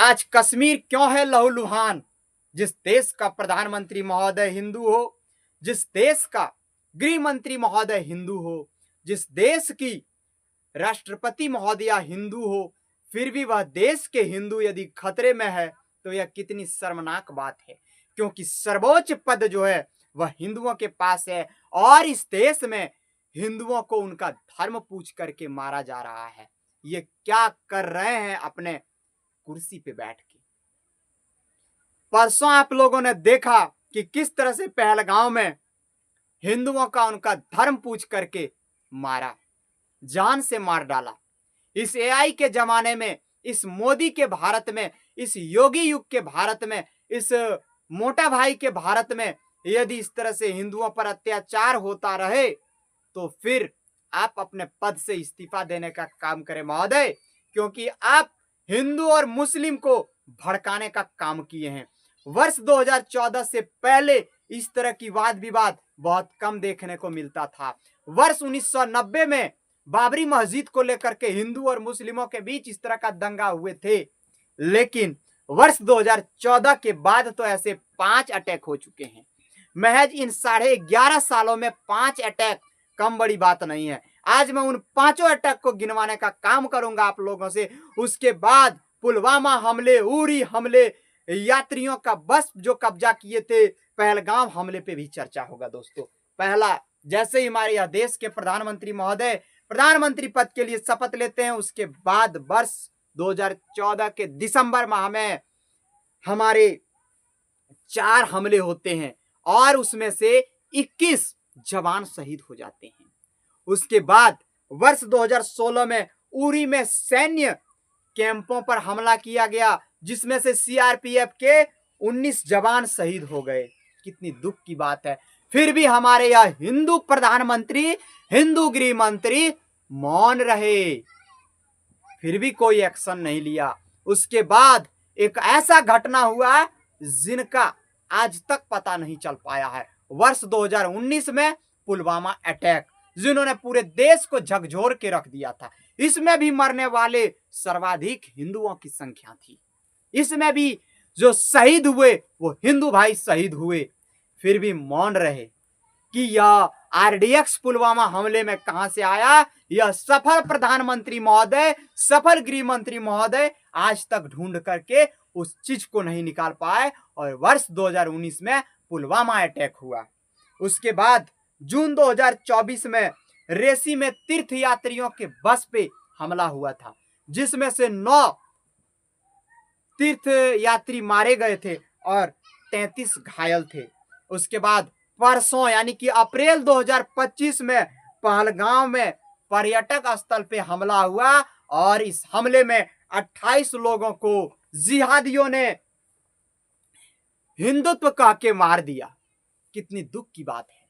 आज कश्मीर क्यों है लहूलुहान? जिस देश का प्रधानमंत्री महोदय हिंदू हो, जिस देश का गृह मंत्री महोदय हिंदू हो, जिस देश की राष्ट्रपति महोदया हिंदू हो, फिर भी वह देश के हिंदू यदि खतरे में है तो यह कितनी शर्मनाक बात है। क्योंकि सर्वोच्च पद जो है वह हिंदुओं के पास है और इस देश में हिंदुओं को उनका धर्म पूछ करके मारा जा रहा है। ये क्या कर रहे हैं अपने कुर्सी पे बैठ के? परसों आप लोगों ने देखा कि किस तरह से पहलगांव में हिंदुओं का उनका धर्म पूछ करके मारा, जान से मार डाला। इस एआई के जमाने में, इस मोदी के भारत में, इस योगी युग के भारत में, इस मोटा भाई के भारत में यदि इस तरह से हिंदुओं पर अत्याचार होता रहे तो फिर आप अपने पद से इस्तीफा देने का काम करें महोदय, क्योंकि आप हिंदू और मुस्लिम को भड़काने का काम किए हैं। वर्ष 2014 से पहले इस तरह की वाद विवाद बहुत कम देखने को मिलता था। वर्ष 1990 में बाबरी मस्जिद को लेकर के हिंदू और मुस्लिमों के बीच इस तरह का दंगा हुए थे, लेकिन वर्ष 2014 के बाद तो ऐसे 5 अटैक हो चुके हैं। महज इन 11.5 सालों में 5 अटैक कम बड़ी बात नहीं है। आज मैं उन 5 अटैक को गिनवाने का काम करूंगा आप लोगों से। उसके बाद पुलवामा हमले, उरी हमले, यात्रियों का बस जो कब्जा किए थे, पहलगाम हमले पे भी चर्चा होगा दोस्तों। पहला, जैसे ही हमारे यह देश के प्रधानमंत्री महोदय प्रधानमंत्री पद के लिए शपथ लेते हैं, उसके बाद वर्ष 2014 के दिसंबर माह में हमारे 4 हमले होते हैं और उसमें से 21 जवान शहीद हो जाते हैं। उसके बाद वर्ष 2016 में उरी में सैन्य कैंपों पर हमला किया गया, जिसमें से सीआरपीएफ के 19 जवान शहीद हो गए। कितनी दुख की बात है। फिर भी हमारे यह हिंदू प्रधानमंत्री, हिंदू गृह मंत्री मौन रहे, फिर भी कोई एक्शन नहीं लिया। उसके बाद एक ऐसा घटना हुआ जिनका आज तक पता नहीं चल पाया है। वर्ष 2019 में पुलवामा अटैक, जिन्होंने पूरे देश को झकझोर के रख दिया था। इसमें भी मरने वाले सर्वाधिक हिंदुओं की संख्या थी। इसमें भी जो शहीद हुए वो हिंदू भाई शहीद हुए, फिर भी मौन रहे कि यह आरडीएक्स पुलवामा हमले में कहां से आया। यह सफल प्रधानमंत्री महोदय, सफल गृह मंत्री महोदय आज तक ढूंढ करके उस चीज को नहीं निकाल पाए और वर्ष 2019 में पुलवामा अटैक हुआ। उसके बाद जून 2024 में रेसी में तीर्थ यात्रियों के बस पे हमला हुआ था, जिसमें से 9 तीर्थ यात्री मारे गए थे और 33 घायल थे। उसके बाद परसों यानी कि अप्रैल 2025 में पहलगाम में पर्यटक स्थल पे हमला हुआ और इस हमले में 28 लोगों को जिहादियों ने हिंदुत्व कह के मार दिया। कितनी दुख की बात है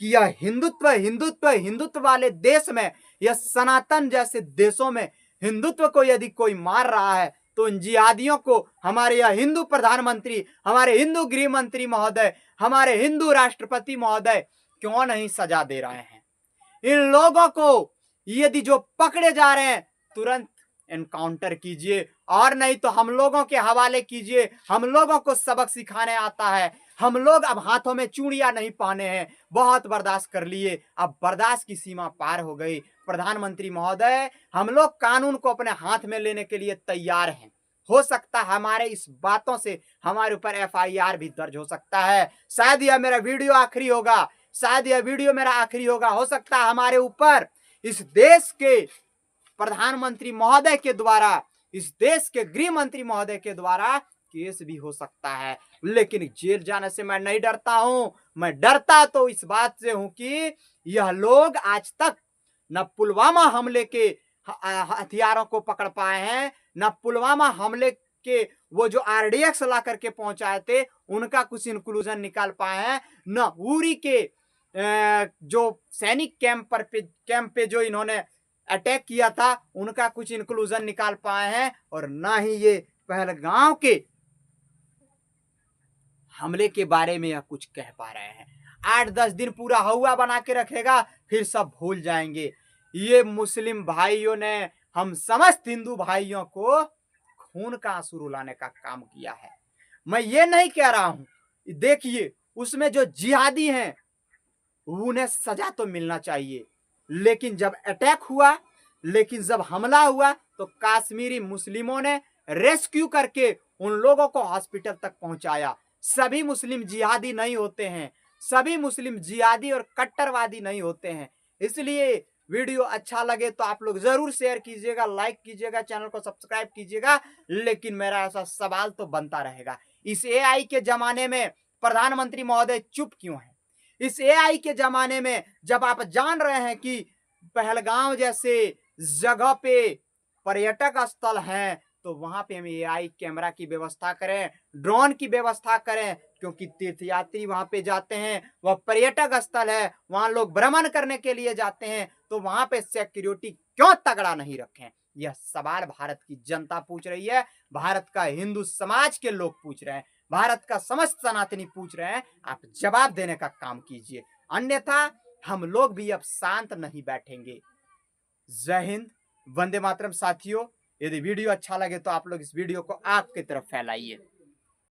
कि यह हिंदुत्व वाले देश में, यह सनातन जैसे देशों में हिंदुत्व को यदि कोई मार रहा है तो इन जिहादियों को हमारे यह हिंदू प्रधानमंत्री, हमारे हिंदू गृह मंत्री महोदय, हमारे हिंदू राष्ट्रपति महोदय क्यों नहीं सजा दे रहे हैं? इन लोगों को यदि जो पकड़े जा रहे हैं तुरंत एनकाउंटर कीजिए और नहीं तो हम लोगों के हवाले कीजिए। हम लोगों को सबक सिखाने आता है। हम लोग अब हाथों में चूड़ियां नहीं पहने हैं, बहुत बर्दाश्त कर लिए, अब बर्दाश्त की सीमा पार हो गई। प्रधानमंत्री महोदय, हम लोग कानून को अपने हाथ में लेने के लिए तैयार हैं। हो सकता है हमारे इस बातों से हमारे ऊपर एफआईआर भी दर्ज हो सकता है। शायद यह मेरा वीडियो आखिरी होगा, शायद यह वीडियो मेरा आखिरी होगा। हो सकता है हमारे ऊपर इस देश के प्रधानमंत्री महोदय के द्वारा, इस देश के गृह मंत्री महोदय के द्वारा केस भी हो सकता है, लेकिन जेल जाने से मैं नहीं डरता हूं। मैं डरता तो इस बात से हूं कि यह लोग आज तक न पुलवामा हमले के हथियारों को पकड़ पाए हैं, न पुलवामा हमले के वो जो आरडीएक्स ला करके पहुंचाए थे उनका कुछ इंक्लूजन निकाल पाए हैं, न उरी के जो सैनिक कैंप पे जो इन्होंने अटैक किया था उनका कुछ इंक्लूजन निकाल पाए हैं, और ना ही ये पहलगाम के हमले के बारे में यह कुछ कह पा रहे हैं। 8-10 दिन पूरा हवा बना के रखेगा, फिर सब भूल जाएंगे। ये मुस्लिम भाइयों ने हम समस्त हिंदू भाइयों को खून का आंसू रुलाने का काम किया है। मैं ये नहीं कह रहा हूं, देखिए उसमें जो जिहादी हैं उन्हें सजा तो मिलना चाहिए, लेकिन जब अटैक हुआ, लेकिन जब हमला हुआ तो कश्मीरी मुस्लिमों ने रेस्क्यू करके उन लोगों को हॉस्पिटल तक पहुंचाया। सभी मुस्लिम जिहादी नहीं होते हैं, सभी मुस्लिम जिहादी और कट्टरवादी नहीं होते हैं। इसलिए वीडियो अच्छा लगे तो आप लोग जरूर शेयर कीजिएगा, लाइक कीजिएगा, चैनल को सब्सक्राइब कीजिएगा। लेकिन मेरा ऐसा सवाल तो बनता रहेगा, इस एआई के जमाने में प्रधानमंत्री महोदय चुप क्यों है? इस एआई के जमाने में जब आप जान रहे हैं कि पहलगाम जैसे जगह पे पर्यटक स्थल हैं, तो वहां पे हम एआई कैमरा की व्यवस्था करें, ड्रोन की व्यवस्था करें, क्योंकि तीर्थयात्री वहां पे जाते हैं, वह पर्यटक स्थल है, वहां लोग भ्रमण करने के लिए जाते हैं, तो वहां पे सिक्योरिटी क्यों तगड़ा नहीं रखें? यह सवाल भारत की जनता पूछ रही है, भारत का हिंदू समाज के लोग पूछ रहे हैं, भारत का समस्त सनातनी पूछ रहे हैं। आप जवाब देने का काम कीजिए, अन्यथा हम लोग भी अब शांत नहीं बैठेंगे। जय हिंद, वंदे मातरम। साथियों, यदि वीडियो अच्छा लगे तो आप लोग इस वीडियो को आग की तरफ फैलाइए।